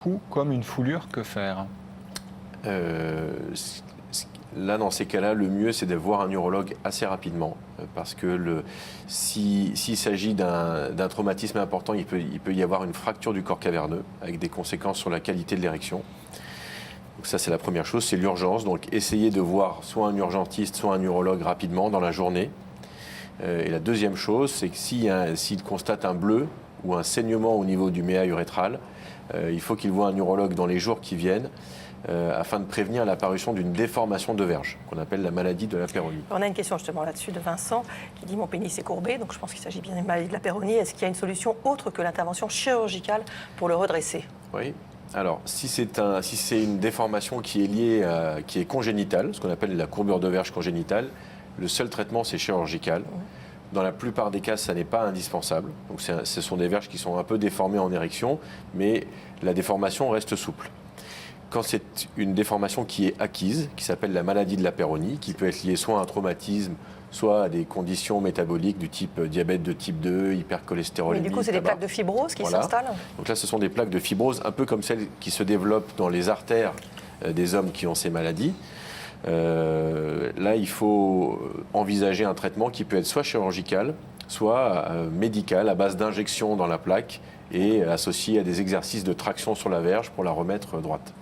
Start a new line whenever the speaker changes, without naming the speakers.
Ou comme une foulure, que faire?
Là, dans ces cas-là, le mieux, c'est de voir un urologue assez rapidement. Parce que s'il s'agit d'un traumatisme important, il peut y avoir une fracture du corps caverneux, avec des conséquences sur la qualité de l'érection. Donc ça, c'est la première chose, c'est l'urgence. Donc essayez de voir soit un urgentiste, soit un urologue rapidement dans la journée. Et la deuxième chose, c'est que s'il constate un bleu ou un saignement au niveau du méa urétral, il faut qu'il voit un urologue dans les jours qui viennent afin de prévenir l'apparition d'une déformation de verge, qu'on appelle la maladie de la péronie.
On a une question justement là-dessus de Vincent qui dit « Mon pénis est courbé », donc je pense qu'il s'agit bien d'une maladie de la péronie. Est-ce qu'il y a une solution autre que l'intervention chirurgicale pour le redresser?
Oui. Alors, si c'est une déformation qui est liée, qui est congénitale, ce qu'on appelle la courbure de verge congénitale, le seul traitement, c'est chirurgical. Dans la plupart des cas, ça n'est pas indispensable. Donc, ce sont des verges qui sont un peu déformées en érection, mais la déformation reste souple. Quand c'est une déformation qui est acquise, qui s'appelle la maladie de la péronie, qui peut être liée soit à un traumatisme, soit à des conditions métaboliques du type diabète de type 2, hypercholestérolémie.
Mais du coup, c'est des plaques de fibrose qui s'installent?
Donc là, ce sont des plaques de fibrose, un peu comme celles qui se développent dans les artères des hommes qui ont ces maladies. Là, il faut envisager un traitement qui peut être soit chirurgical, soit médical, à base d'injections dans la plaque et associé à des exercices de traction sur la verge pour la remettre droite.